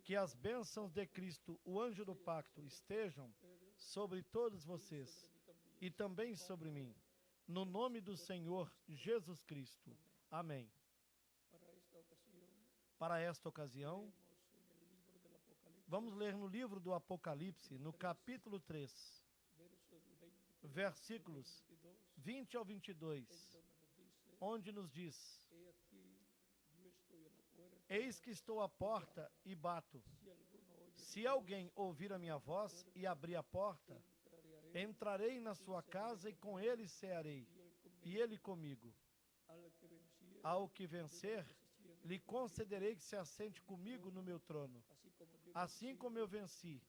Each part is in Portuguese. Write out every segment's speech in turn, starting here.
Que as bênçãos de Cristo, o anjo do pacto, estejam sobre todos vocês e também sobre mim. No nome do Senhor Jesus Cristo. Amém. Para esta ocasião, vamos ler no livro do Apocalipse, no capítulo 3, versículos 20 ao 22, onde nos diz: Eis que estou à porta e bato. Se alguém ouvir a minha voz e abrir a porta, entrarei na sua casa e com ele cearei, e ele comigo. Ao que vencer, lhe concederei que se assente comigo no meu trono, assim como eu venci,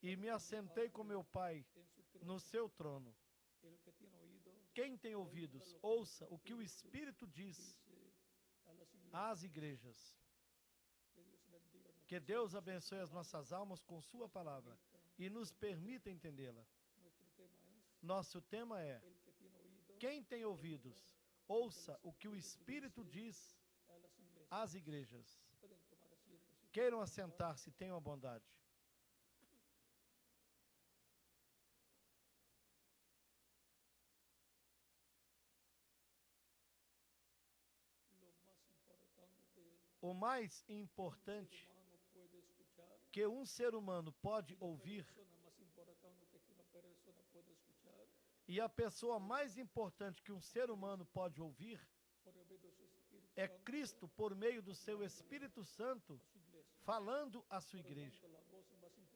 e me assentei com meu Pai no seu trono. Quem tem ouvidos, ouça o que o Espírito diz às igrejas. Que Deus abençoe as nossas almas com sua palavra e nos permita entendê-la. Nosso tema é: quem tem ouvidos, ouça o que o Espírito diz às igrejas. Queiram assentar-se, tenham a bondade. O mais importante que um ser humano pode ouvir e a pessoa mais importante que um ser humano pode ouvir é Cristo por meio do seu Espírito Santo falando à sua igreja.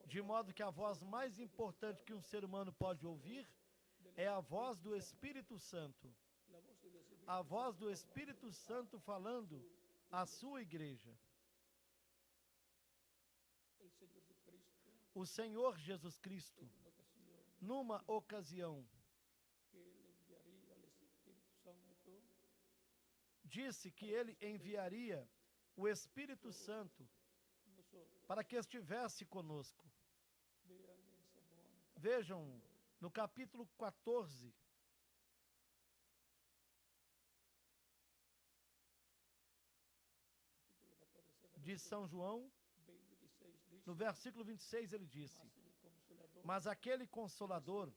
De modo que a voz mais importante que um ser humano pode ouvir é a voz do Espírito Santo. A voz do Espírito Santo falando à sua igreja. O Senhor Jesus Cristo, numa ocasião, disse que ele enviaria o Espírito Santo para que estivesse conosco. Vejam, no capítulo 14, de São João, no versículo 26, ele disse: Mas aquele Consolador,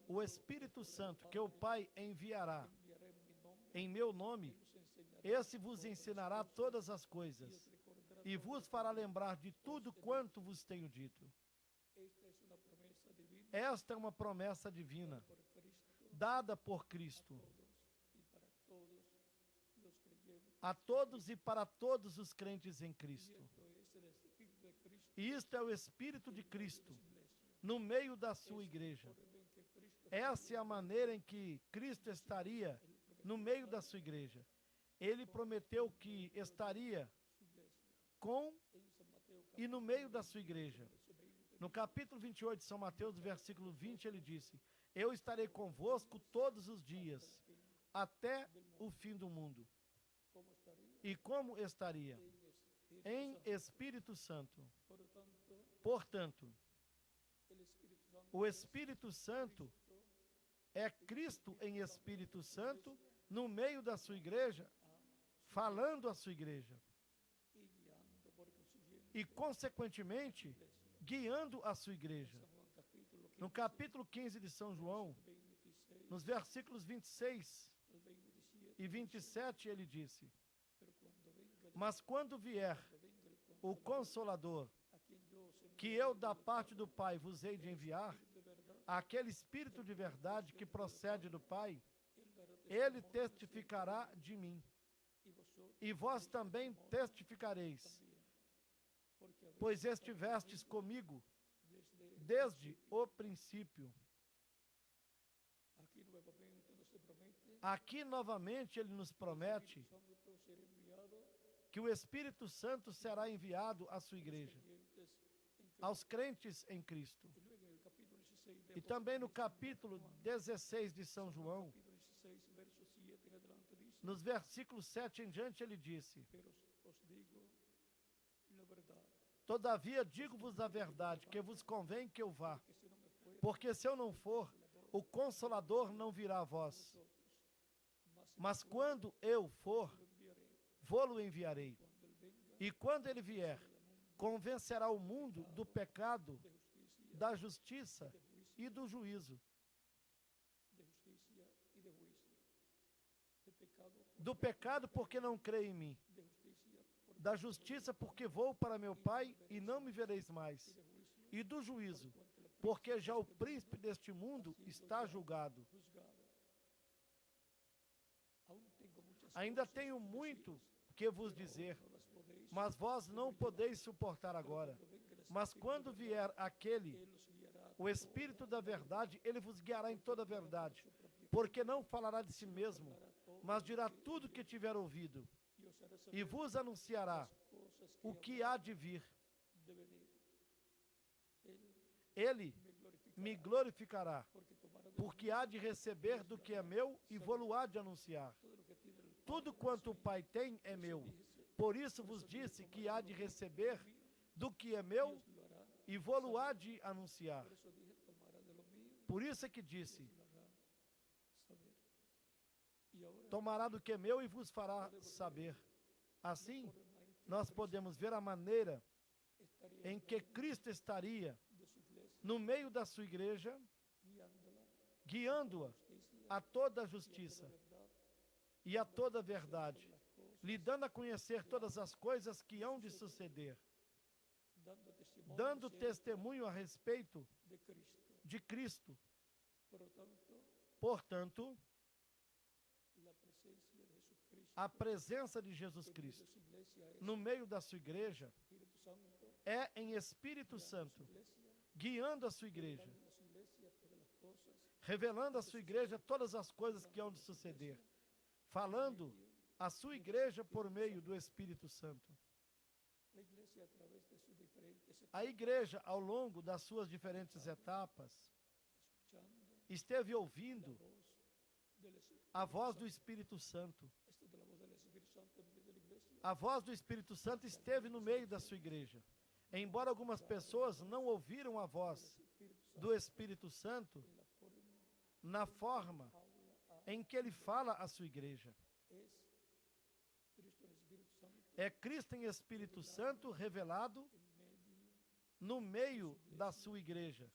o Espírito Santo, que o Pai enviará em meu nome, esse vos ensinará todas as coisas e vos fará lembrar de tudo quanto vos tenho dito. Esta é uma promessa divina, dada por Cristo a todos e para todos os crentes em Cristo. E isto é o Espírito de Cristo no meio da sua igreja. Essa é a maneira em que Cristo estaria no meio da sua igreja. Ele prometeu que estaria com e no meio da sua igreja. No capítulo 28 de São Mateus, versículo 20, ele disse: Eu estarei convosco todos os dias, até o fim do mundo. E como estaria? Em Espírito Santo. Portanto, o Espírito Santo é Cristo em Espírito Santo no meio da sua igreja, falando à sua igreja. E, consequentemente, guiando a sua igreja. No capítulo 15 de São João, nos versículos 26 e 27, ele disse: Mas quando vier o Consolador, que eu da parte do Pai vos hei de enviar, aquele Espírito de verdade que procede do Pai, ele testificará de mim. E vós também testificareis, pois estivestes comigo desde o princípio. Aqui novamente ele nos promete que o Espírito Santo será enviado à sua igreja, aos crentes em Cristo. E também no capítulo 16 de São João, nos versículos 7 em diante, ele disse: Todavia digo-vos a verdade, que vos convém que eu vá, porque se eu não for, o Consolador não virá a vós. Mas quando eu for, vô-lo enviarei. E quando ele vier, convencerá o mundo do pecado, da justiça e do juízo. Do pecado, porque não crê em mim. Da justiça, porque vou para meu Pai e não me vereis mais. E do juízo, porque já o príncipe deste mundo está julgado. Ainda tenho muito que vos dizer, mas vós não podeis suportar agora. Mas quando vier aquele, o Espírito da verdade, ele vos guiará em toda a verdade, porque não falará de si mesmo, mas dirá tudo o que tiver ouvido, e vos anunciará o que há de vir. Ele me glorificará, porque há de receber do que é meu e vou-lo há de anunciar. Tudo quanto o Pai tem é meu. Por isso vos disse que há de receber do que é meu e vou-lo há de anunciar. Por isso é que disse, tomará do que é meu e vos fará saber. Assim, nós podemos ver a maneira em que Cristo estaria no meio da sua igreja, guiando-a a toda a justiça e a toda a verdade, lhe dando a conhecer todas as coisas que hão de suceder, dando testemunho a respeito de Cristo. Portanto, a presença de Jesus Cristo no meio da sua igreja é em Espírito Santo, guiando a sua igreja, revelando à sua igreja todas as coisas que hão de suceder, falando à sua igreja por meio do Espírito Santo. A igreja, ao longo das suas diferentes etapas, esteve ouvindo a voz do Espírito Santo. A voz do Espírito Santo esteve no meio da sua igreja. Embora algumas pessoas não ouviram a voz do Espírito Santo na forma em que ele fala à sua igreja. É Cristo em Espírito Santo revelado no meio da sua igreja,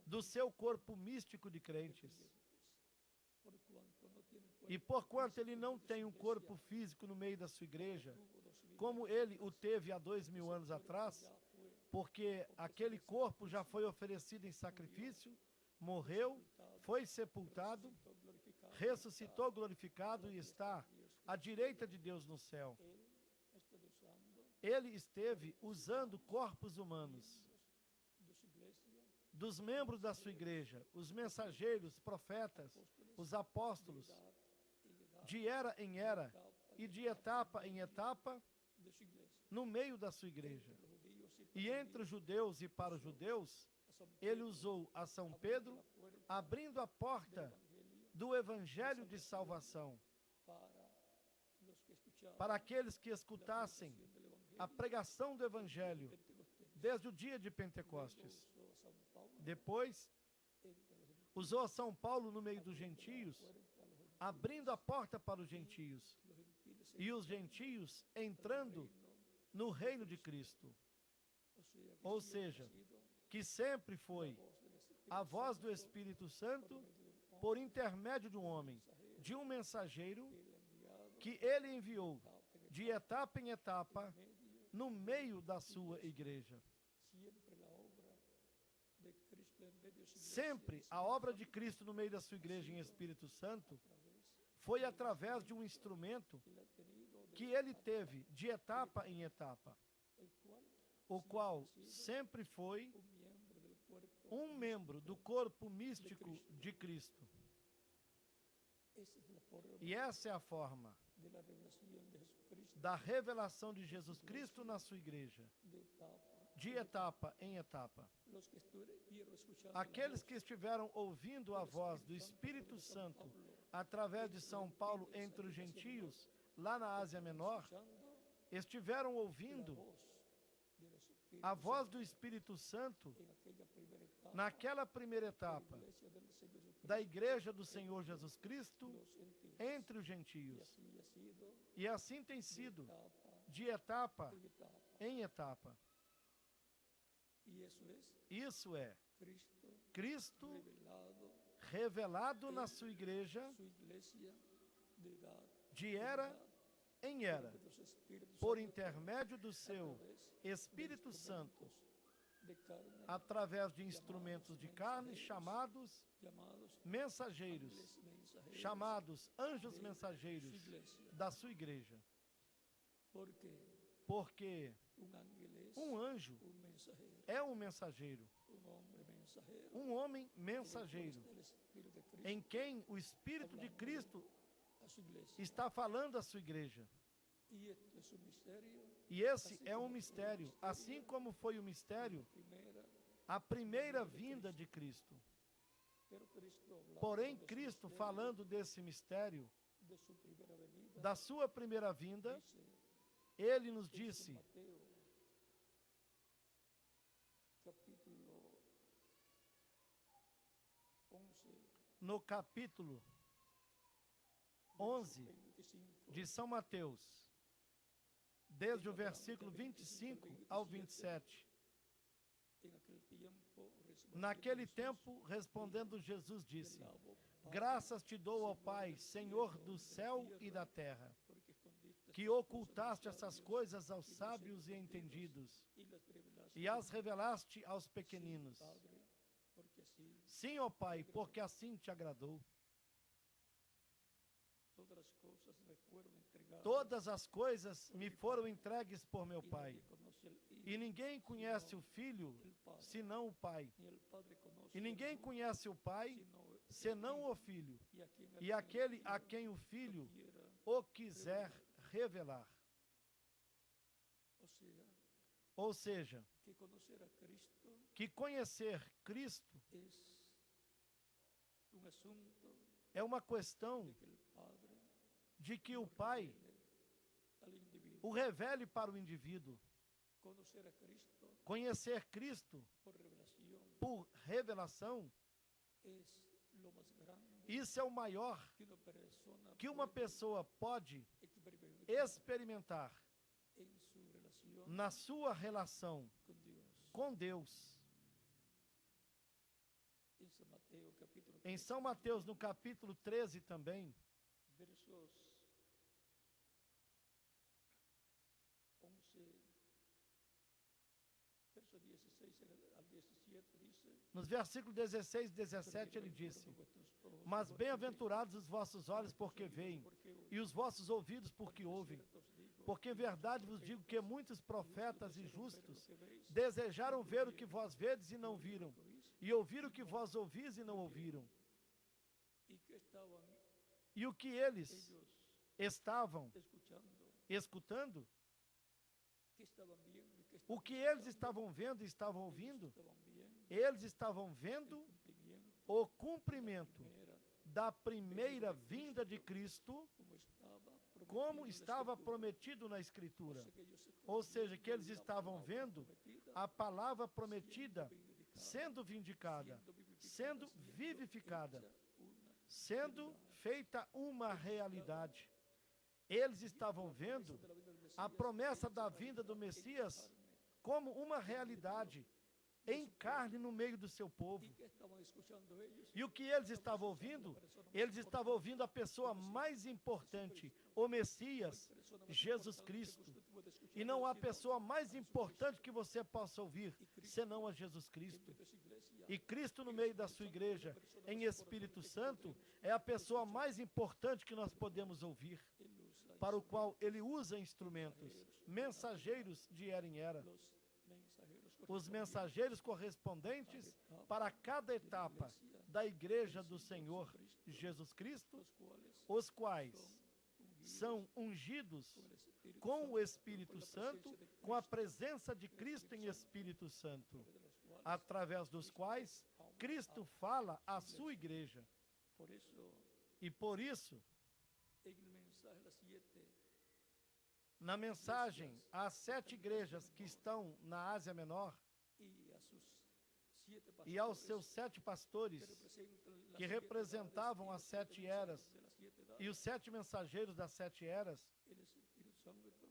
do seu corpo místico de crentes. E porquanto ele não tem um corpo físico no meio da sua igreja, como ele o teve há 2000 anos atrás, porque aquele corpo já foi oferecido em sacrifício, morreu, foi sepultado, ressuscitou glorificado e está à direita de Deus no céu. Ele esteve usando corpos humanos dos membros da sua igreja, os mensageiros, profetas, os apóstolos, de era em era e de etapa em etapa, no meio da sua igreja. E entre os judeus e para os judeus, ele usou a São Pedro, abrindo a porta do evangelho de salvação, para aqueles que escutassem a pregação do evangelho desde o dia de Pentecostes. Depois, usou a São Paulo no meio dos gentios, abrindo a porta para os gentios, e os gentios entrando no reino de Cristo. Ou seja, que sempre foi a voz do Espírito Santo por intermédio de um homem, de um mensageiro que ele enviou de etapa em etapa no meio da sua igreja. Sempre a obra de Cristo no meio da sua igreja em Espírito Santo foi através de um instrumento que ele teve de etapa em etapa, o qual sempre foi um membro do corpo místico de Cristo. E essa é a forma da revelação de Jesus Cristo na sua igreja, de etapa em etapa. Aqueles que estiveram ouvindo a voz do Espírito Santo através de São Paulo entre os gentios, lá na Ásia Menor, estiveram ouvindo a voz do Espírito Santo naquela primeira etapa da Igreja do Senhor Jesus Cristo entre os gentios. E assim tem sido, de etapa em etapa. Isso é Cristo revelado na sua igreja de era em era, por intermédio do seu Espírito Santo, através de instrumentos de carne chamados mensageiros, chamados anjos mensageiros da sua igreja. Porque um anjo é um mensageiro, um homem mensageiro, em quem o Espírito de Cristo está falando à sua igreja. E esse é um mistério, assim como foi o mistério a primeira vinda de Cristo. Porém, Cristo, falando desse mistério, da sua primeira vinda, ele nos disse, no capítulo 11 de São Mateus, desde o versículo 25 ao 27. Naquele tempo, respondendo Jesus, disse: Graças te dou, ó Pai, Senhor do céu e da terra, que ocultaste essas coisas aos sábios e entendidos, e as revelaste aos pequeninos. Sim, ó Pai, porque assim te agradou. Todas as coisas me foram entregues por meu Pai, e ninguém conhece o Filho, senão o Pai. E ninguém conhece o Pai, senão o Filho, e aquele a quem o Filho o quiser revelar. Ou seja, que conhecer Cristo é uma questão de que o Pai o revele para o indivíduo. Conhecer Cristo por revelação, isso é o maior que uma pessoa pode experimentar na sua relação com Deus. Em São Mateus, no capítulo 13 também, nos versículos 16 e 17, ele disse: Mas bem-aventurados os vossos olhos porque veem, e os vossos ouvidos porque ouvem. Porque em verdade vos digo que muitos profetas e justos desejaram ver o que vós vedes e não viram, e ouvir o que vós ouvis e não ouviram. E o que eles estavam escutando, o que eles estavam vendo e estavam ouvindo, eles estavam vendo o cumprimento da primeira vinda de Cristo, como estava prometido na Escritura. Ou seja, que eles estavam vendo a palavra prometida sendo vindicada, sendo vivificada, sendo feita uma realidade. Eles estavam vendo a promessa da vinda do Messias como uma realidade em carne no meio do seu povo. E o que eles estavam ouvindo? Eles estavam ouvindo a pessoa mais importante, o Messias, Jesus Cristo. E não há pessoa mais importante que você possa ouvir, senão a Jesus Cristo. E Cristo no meio da sua igreja, em Espírito Santo, é a pessoa mais importante que nós podemos ouvir, para o qual ele usa instrumentos, mensageiros de era em era. Os mensageiros correspondentes para cada etapa da igreja do Senhor Jesus Cristo, os quais são ungidos com o Espírito Santo, com a presença de Cristo em Espírito Santo, através dos quais Cristo fala à sua igreja. E por isso, na mensagem às 7 igrejas que estão na Ásia Menor e aos seus 7 pastores que representavam as 7 eras e os 7 mensageiros das 7 eras,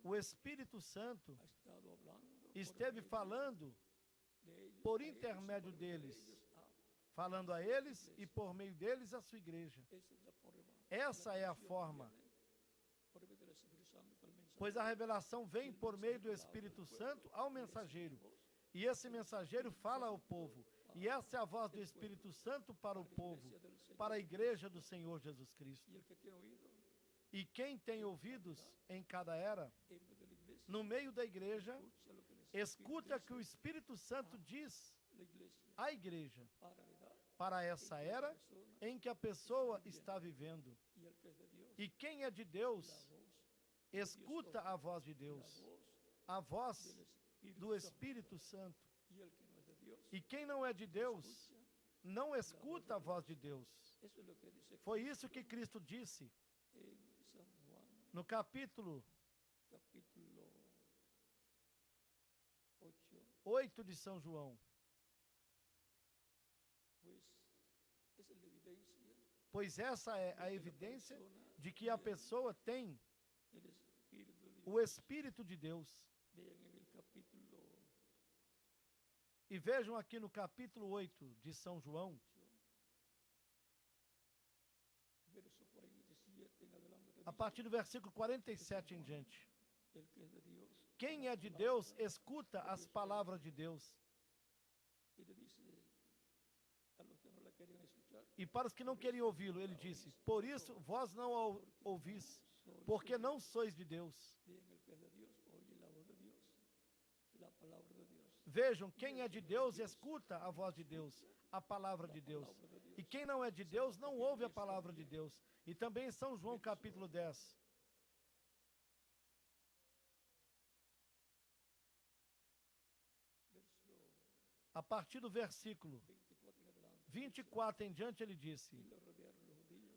o Espírito Santo esteve falando por intermédio deles, falando a eles e por meio deles a sua igreja. Essa é a forma, pois a revelação vem por meio do Espírito Santo ao mensageiro, e esse mensageiro fala ao povo, e essa é a voz do Espírito Santo para o povo, para a igreja do Senhor Jesus Cristo. E quem tem ouvidos em cada era, no meio da igreja, escuta que o Espírito Santo diz à igreja, para essa era em que a pessoa está vivendo. E quem é de Deus, escuta a voz de Deus, a voz do Espírito Santo. E quem não é de Deus, não escuta a voz de Deus. Foi isso que Cristo disse no capítulo 8 de São João. Pois essa é a evidência de que a pessoa tem o Espírito de Deus. E vejam aqui no capítulo 8 de São João, a partir do versículo 47 em diante. Quem é de Deus, escuta as palavras de Deus. E para os que não queriam ouvi-lo, ele disse, por isso vós não ouvis, porque não sois de Deus. Vejam, quem é de Deus, escuta a voz de Deus, a palavra de Deus. E quem não é de Deus, não ouve a palavra de Deus. E também em São João capítulo 10. A partir do versículo 24 em diante, ele disse,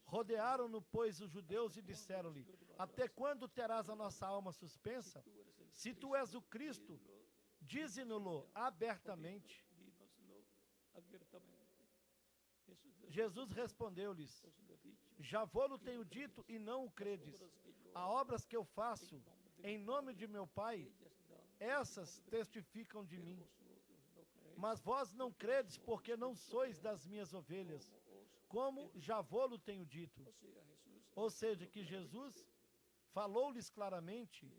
rodearam-no, pois, os judeus e disseram-lhe, até quando terás a nossa alma suspensa? Se tu és o Cristo, dize-no-lo abertamente. Jesus respondeu-lhes, já vou-lo tenho dito e não o credes. Há obras que eu faço em nome de meu Pai, essas testificam de mim. Mas vós não credes porque não sois das minhas ovelhas, como já vou-lo tenho dito. Ou seja, que Jesus falou-lhes claramente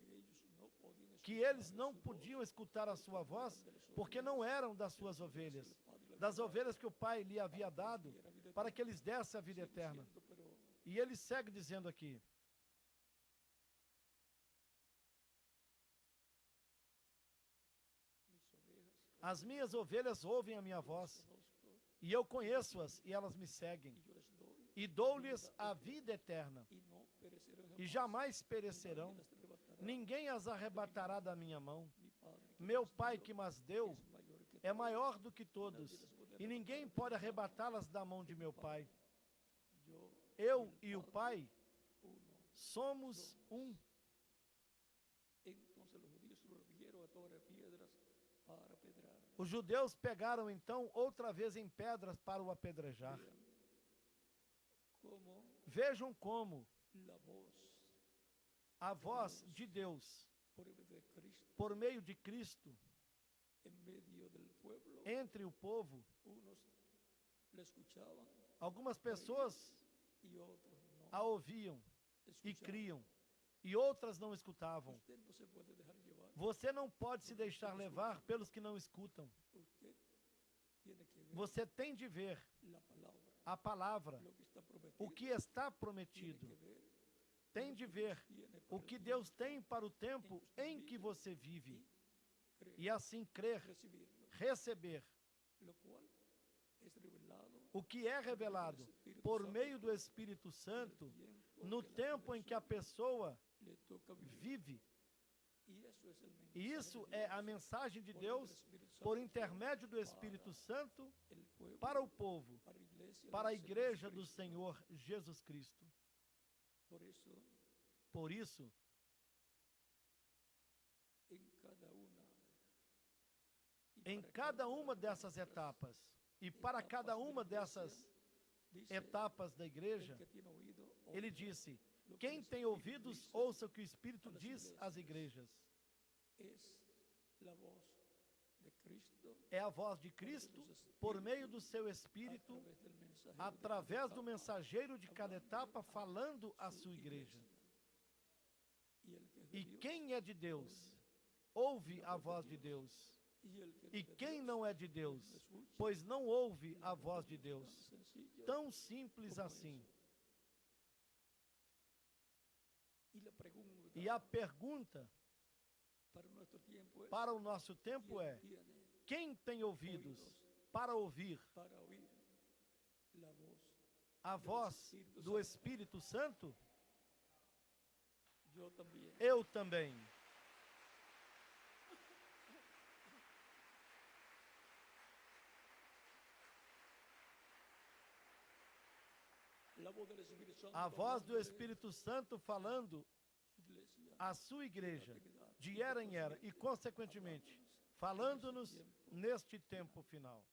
que eles não podiam escutar a sua voz porque não eram das suas ovelhas, das ovelhas que o Pai lhe havia dado para que eles dessem a vida eterna. E ele segue dizendo aqui, as minhas ovelhas ouvem a minha voz, e eu conheço-as, e elas me seguem. E dou-lhes a vida eterna, e jamais perecerão. Ninguém as arrebatará da minha mão. Meu Pai que mas deu é maior do que todos, e ninguém pode arrebatá-las da mão de meu Pai. Eu e o Pai somos um. Os judeus pegaram então outra vez em pedras para o apedrejar. Vejam como a voz de Deus, por meio de Cristo, entre o povo, algumas pessoas a ouviam e criam, e outras não escutavam. Você não pode se deixar levar pelos que não escutam. Você tem de ver a palavra, o que está prometido. Tem de ver o que Deus tem para o tempo em que você vive. E assim crer, receber o que é revelado por meio do Espírito Santo no tempo em que a pessoa vive. E isso é a mensagem de Deus por intermédio do Espírito Santo para o povo, para a igreja do Senhor Jesus Cristo. Por isso, em cada uma dessas etapas, e para cada uma dessas etapas da igreja, ele disse, quem tem ouvidos, ouça o que o Espírito diz às igrejas. é a voz de Cristo por meio do seu Espírito, através do mensageiro de cada etapa, falando à sua igreja. E quem é de Deus, ouve a voz de Deus. E quem não é de Deus, pois não ouve a voz de Deus. Tão simples assim. E a pergunta para o nosso tempo é: quem tem ouvidos para ouvir a voz do Espírito Santo? Eu também. A voz do Espírito Santo falando à sua igreja, de era em era, e consequentemente, falando-nos neste tempo final.